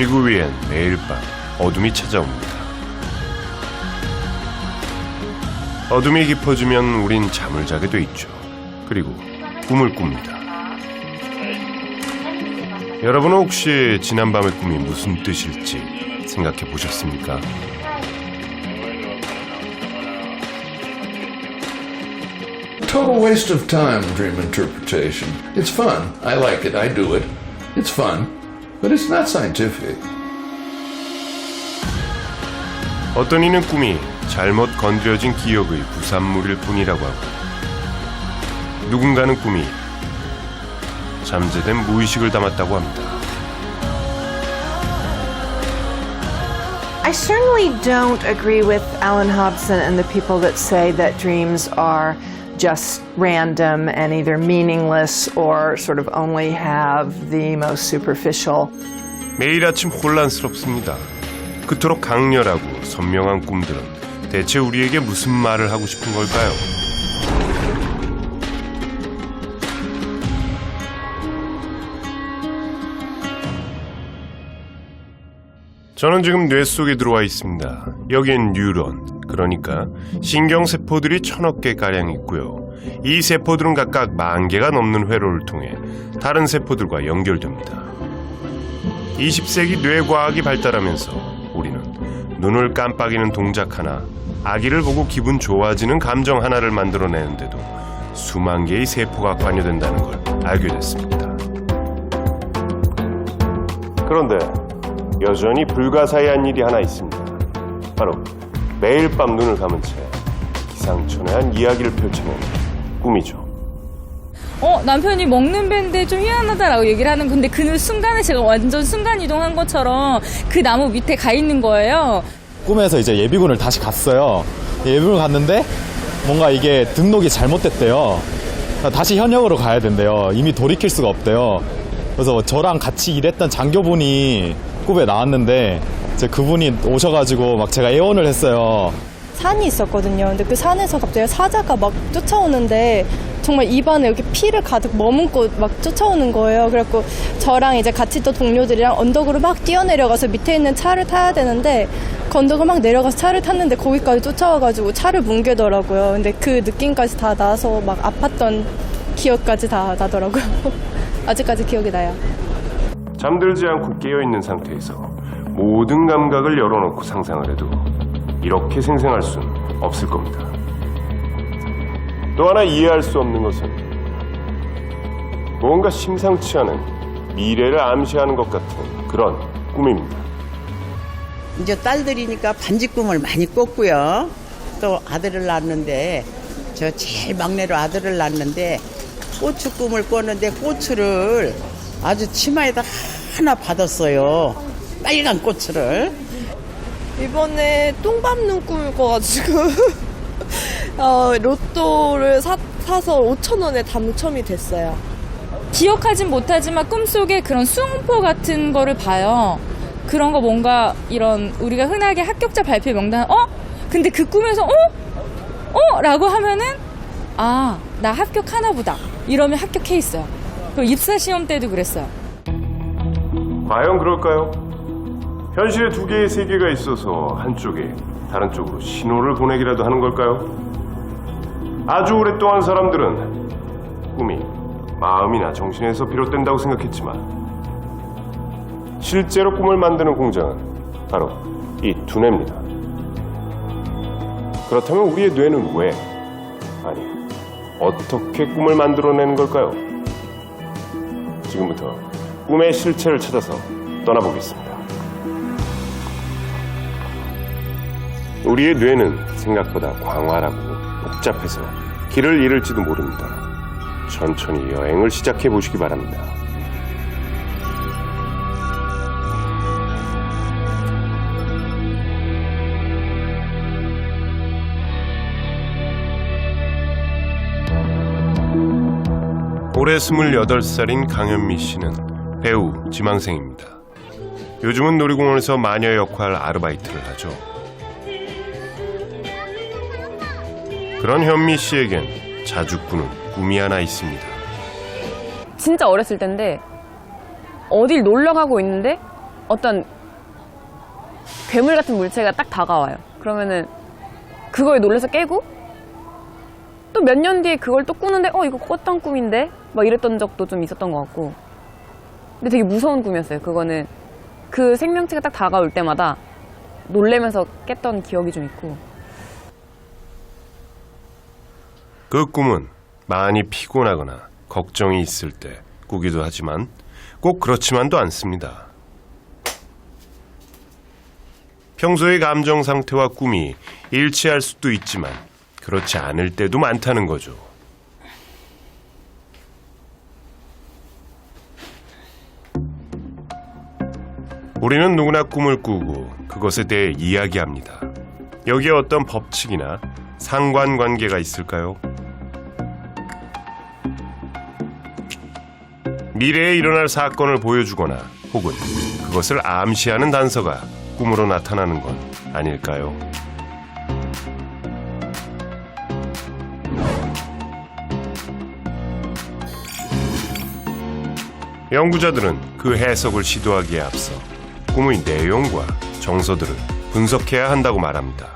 지구 위엔 매일 밤 어둠이 찾아옵니다. 어둠이 깊어지면 우린 잠을 자게 돼 있죠. 그리고 꿈을 꿉니다. 여러분은 혹시 지난밤의 꿈이 무슨 뜻일지 생각해 보셨습니까? Total waste of time, dream interpretation. It's fun. I like it. I do it. It's fun. But it's not scientific. 어떤 이는 꿈이 잘못 건드려진 기억의 부산물일 뿐이라고 하고, 누군가는 꿈이 잠재된 무의식을 담았다고 합니다. I certainly don't agree with Alan Hobson and the people that say that dreams are just random and either meaningless or sort of only have the most superficial. 매일 아침 혼란스럽습니다. 그토록 강렬하고 선명한 꿈들은 대체 우리에게 무슨 말을 하고 싶은 걸까요? 저는 지금 뇌 속에 들어와 있습니다. 여긴 뉴런, 그러니까 신경세포들이 1000억 개가량 있고요. 이 세포들은 각각 10,000개가 넘는 회로를 통해 다른 세포들과 연결됩니다. 20세기 뇌과학이 발달하면서 우리는 눈을 깜빡이는 동작 하나, 아기를 보고 기분 좋아지는 감정 하나를 만들어내는데도 수만 개의 세포가 관여된다는 걸 알게 됐습니다. 그런데 여전히 불가사의한 일이 하나 있습니다. 바로 매일 밤 눈을 감은 채 기상천외한 이야기를 펼쳐내는 꿈이죠. 남편이 먹는 배인데 좀 희한하다라고 얘기를 하는 건데 그 순간에 제가 완전 순간이동한 것처럼 그 나무 밑에 가 있는 거예요. 꿈에서 이제 예비군을 다시 갔어요. 예비군 갔는데 뭔가 이게 등록이 잘못됐대요. 다시 현역으로 가야 된대요. 이미 돌이킬 수가 없대요. 그래서 저랑 같이 일했던 장교분이 꿈에 나왔는데 이제 그분이 오셔가지고 막 제가 애원을 했어요. 산이 있었거든요. 근데 그 산에서 갑자기 사자가 막 쫓아오는데 정말 입안에 이렇게 피를 가득 머금고 막 쫓아오는 거예요. 그래갖고 저랑 이제 같이 있던 동료들이랑 언덕으로 막 뛰어내려가서 밑에 있는 차를 타야 되는데 그 언덕을 막 내려가서 차를 탔는데 거기까지 쫓아와가지고 차를 뭉개더라고요. 근데 그 느낌까지 다 나서 막 아팠던 기억까지 다 나더라고요. 아직까지 기억이 나요. 잠들지 않고 깨어있는 상태에서 모든 감각을 열어놓고 상상을 해도 이렇게 생생할 수는 없을 겁니다. 또 하나 이해할 수 없는 것은 뭔가 심상치 않은 미래를 암시하는 것 같은 그런 꿈입니다. 이제 딸들이니까 반지꿈을 많이 꿨고요. 또 아들을 낳았는데 저 제일 막내로 아들을 낳았는데 고추 꿈을 꿨는데 고추를 아주 치마에다 하나 받았어요. 빨간 고추를. 이번에 똥 밟는 꿈을 꿔가지고 로또를 사서 5,000원에 당첨이 됐어요. 기억하진 못하지만 꿈속에 그런 수험표 같은 거를 봐요. 그런 거 뭔가 이런 우리가 흔하게 합격자 발표 명단 근데 그 꿈에서 라고 하면은 나 합격하나 보다 이러면 합격해 있어요. 그리고 입사 시험 때도 그랬어요. 과연 그럴까요? 현실에 두 개의 세계가 있어서 한쪽에 다른 쪽으로 신호를 보내기라도 하는 걸까요? 아주 오랫동안 사람들은 꿈이 마음이나 정신에서 비롯된다고 생각했지만 실제로 꿈을 만드는 공장은 바로 이 두뇌입니다. 그렇다면 우리의 뇌는 왜, 아니 어떻게 꿈을 만들어내는 걸까요? 지금부터 꿈의 실체를 찾아서 떠나보겠습니다. 우리의 뇌는 생각보다 광활하고 복잡해서 길을 잃을지도 모릅니다. 천천히 여행을 시작해 보시기 바랍니다. 올해 28살인 강현미 씨는 배우, 지망생입니다. 요즘은 놀이공원에서 마녀 역할 아르바이트를 하죠. 그런 현미 씨에겐 자주 꾸는 꿈이 하나 있습니다. 진짜 어렸을 때인데 어딜 놀러 가고 있는데 어떤 괴물 같은 물체가 딱 다가와요. 그러면은 그거에 놀라서 깨고 또 몇 년 뒤에 그걸 또 꾸는데 이거 꿨던 꿈인데? 막 이랬던 적도 좀 있었던 것 같고. 근데 되게 무서운 꿈이었어요. 그거는 그 생명체가 딱 다가올 때마다 놀래면서 깼던 기억이 좀 있고. 그 꿈은 많이 피곤하거나 걱정이 있을 때 꾸기도 하지만 꼭 그렇지만도 않습니다. 평소의 감정 상태와 꿈이 일치할 수도 있지만 그렇지 않을 때도 많다는 거죠. 우리는 누구나 꿈을 꾸고 그것에 대해 이야기합니다. 여기에 어떤 법칙이나 상관관계가 있을까요? 미래에 일어날 사건을 보여주거나 혹은 그것을 암시하는 단서가 꿈으로 나타나는 건 아닐까요? 연구자들은 그 해석을 시도하기에 앞서 꿈의 내용과 정서들을 분석해야 한다고 말합니다.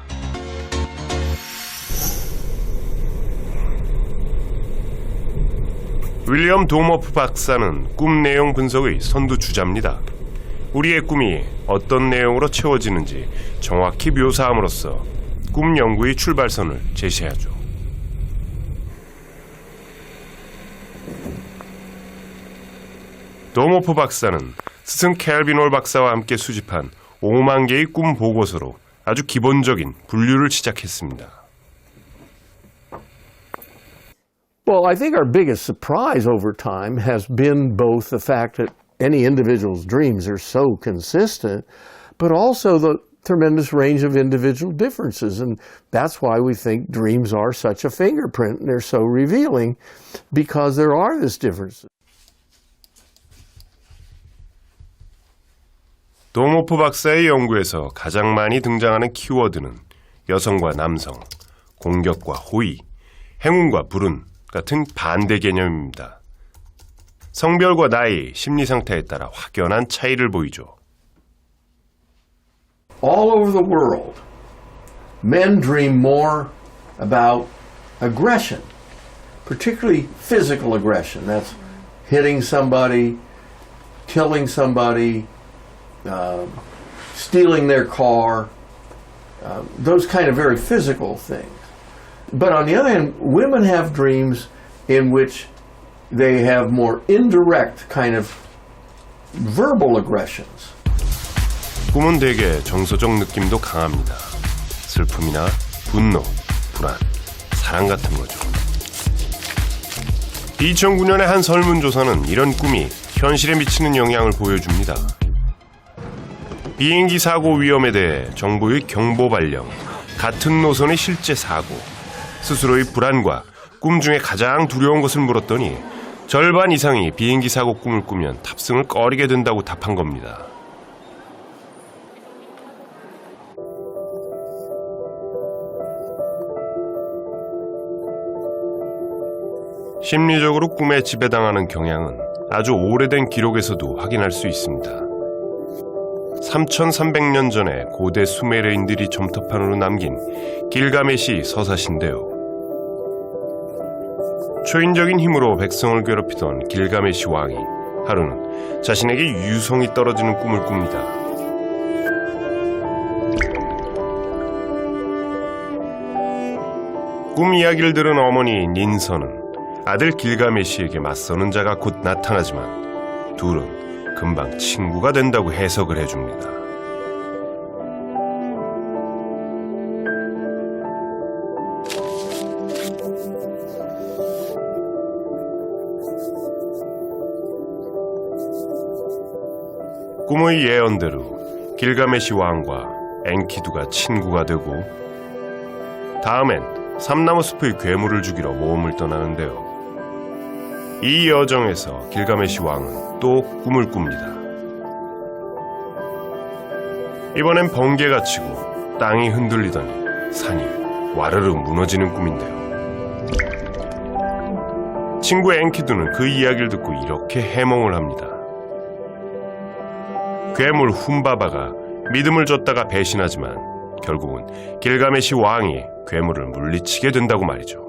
윌리엄 도머프 박사는 꿈 내용 분석의 선두주자입니다. 우리의 꿈이 어떤 내용으로 채워지는지 정확히 묘사함으로써 꿈 연구의 출발선을 제시하죠. 도머프 박사는 스승 켈빈 홀 박사와 함께 수집한 5만 개의 꿈 보고서로 아주 기본적인 분류를 시작했습니다. Well, I think our biggest surprise over time has been both the fact that any individual's dreams are so consistent, but also the tremendous range of individual differences. And that's why we think dreams are such a fingerprint and they're so revealing, because there are these differences. 도모프 박사의 연구에서 가장 많이 등장하는 키워드는 여성과 남성, 공격과 호의, 행운과 불운 같은 반대 개념입니다. 성별과 나이, 심리 상태에 따라 확연한 차이를 보이죠. All over the world, men dream more about aggression, particularly physical aggression. That's hitting somebody, killing somebody, stealing their car, those kind of very physical things. But on the other hand, women have dreams in which they have more indirect kind of verbal aggressions. 꿈은 대개 정서적 느낌도 강합니다. 슬픔이나 분노, 불안, 사랑 같은 거죠. 2009년의 한 설문조사는 이런 꿈이 현실에 미치는 영향을 보여줍니다. 비행기 사고 위험에 대해 정부의 경보 발령, 같은 노선의 실제 사고, 스스로의 불안과 꿈 중에 가장 두려운 것을 물었더니 절반 이상이 비행기 사고 꿈을 꾸면 탑승을 꺼리게 된다고 답한 겁니다. 심리적으로 꿈에 지배당하는 경향은 아주 오래된 기록에서도 확인할 수 있습니다. 3300년 전에 고대 수메르인들이 점토판으로 남긴 길가메시 서사시인데요. 초인적인 힘으로 백성을 괴롭히던 길가메시 왕이 하루는 자신에게 유성이 떨어지는 꿈을 꿉니다. 꿈 이야기를 들은 어머니 닌서는 아들 길가메시에게 맞서는 자가 곧 나타나지만 둘은 금방 친구가 된다고 해석을 해줍니다. 꿈의 예언대로 길가메시 왕과 엔키두가 친구가 되고 다음엔 삼나무 숲의 괴물을 죽이러 모험을 떠나는데요. 이 여정에서 길가메시 왕은 또 꿈을 꿉니다. 이번엔 번개가 치고 땅이 흔들리더니 산이 와르르 무너지는 꿈인데요. 친구 엔키두는 그 이야기를 듣고 이렇게 해몽을 합니다. 괴물 훔바바가 믿음을 줬다가 배신하지만 결국은 길가메시 왕이 괴물을 물리치게 된다고 말이죠.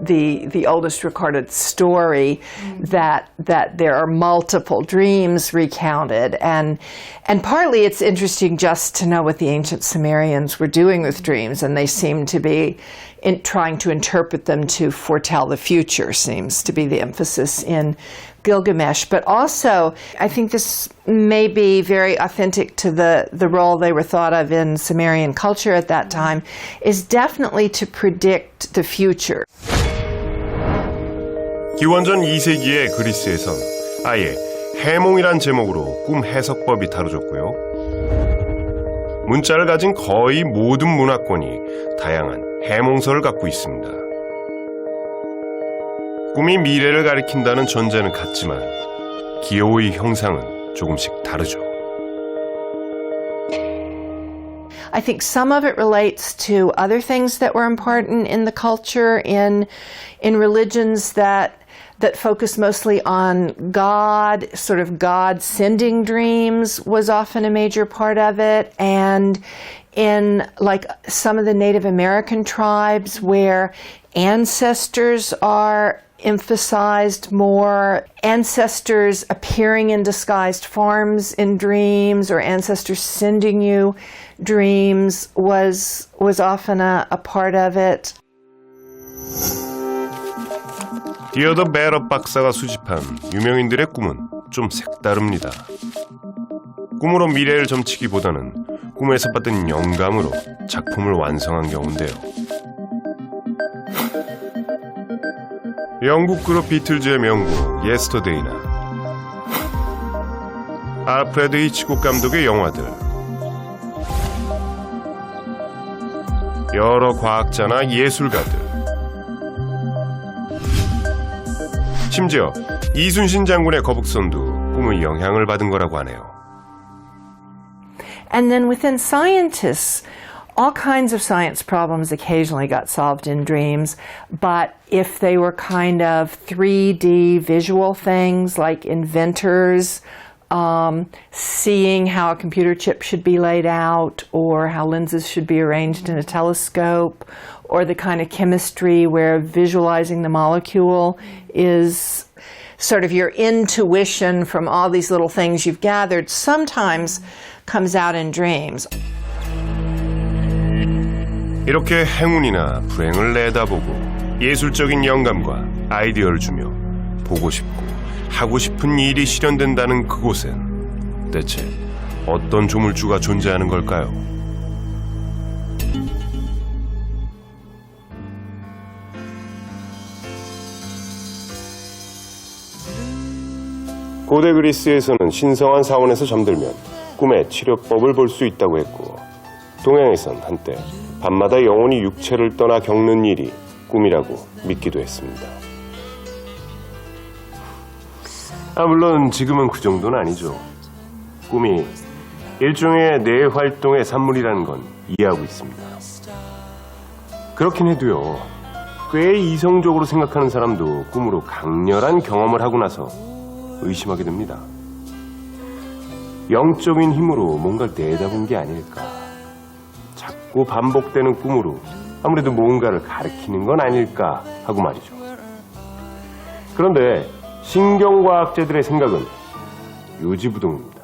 The oldest recorded story that there are multiple dreams recounted, and partly it's interesting just to know what the ancient Sumerians were doing with dreams, and they seem to be trying to interpret them to foretell the future, seems to be the emphasis in Gilgamesh. But also, I think this may be very authentic to the role they were thought of in Sumerian culture at that time, is definitely to predict the future. 기원전 2세기의 그리스에선 아예 해몽이란 제목으로 꿈 해석법이 다뤄졌고요. 문자를 가진 거의 모든 문화권이 다양한 해몽서를 갖고 있습니다. 꿈이 미래를 가리킨다는 전제는 같지만 기호의 형상은 조금씩 다르죠. I think some of it relates to other things that were important in the culture, in religions that focus mostly on God, sort of God sending dreams was often a major part of it, and in like some of the Native American tribes where ancestors are emphasized more, ancestors appearing in disguised forms in dreams, or ancestors sending you dreams was often a part of it. 디어더 베러 박사가 수집한 유명인들의 꿈은 좀 색다릅니다. 꿈으로 미래를 점치기보다는 꿈에서 받은 영감으로 작품을 완성한 경우인데요. 영국 그룹 비틀즈의 명곡 예스터데이나 알프레드 히치콕 감독의 영화들, 여러 과학자나 예술가들, 심지어 이순신 장군의 거북선도 꿈의 영향을 받은 거라고 하네요. And then within scientists, all kinds of science problems occasionally got solved in dreams, but if they were kind of 3D visual things like inventors, seeing how a computer chip should be laid out, or how lenses should be arranged in a telescope, or the kind of chemistry where visualizing the molecule is sort of your intuition from all these little things you've gathered, sometimes comes out in dreams. 이렇게 행운이나 불행을 내다보고 예술적인 영감과 아이디어를 주며 보고 싶고 하고 싶은 일이 실현된다는 그곳엔 대체 어떤 조물주가 존재하는 걸까요? 고대 그리스에서는 신성한 사원에서 잠들면 꿈의 치료법을 볼 수 있다고 했고, 동양에선 한때 밤마다 영혼이 육체를 떠나 겪는 일이 꿈이라고 믿기도 했습니다. 물론 지금은 그 정도는 아니죠. 꿈이 일종의 뇌 활동의 산물이라는 건 이해하고 있습니다. 그렇긴 해도요, 꽤 이성적으로 생각하는 사람도 꿈으로 강렬한 경험을 하고 나서 의심하게 됩니다. 영적인 힘으로 뭔가를 내다본 게 아닐까. 자꾸 반복되는 꿈으로 아무래도 뭔가를 가리키는 건 아닐까 하고 말이죠. 그런데 신경과학자들의 생각은 요지부동입니다.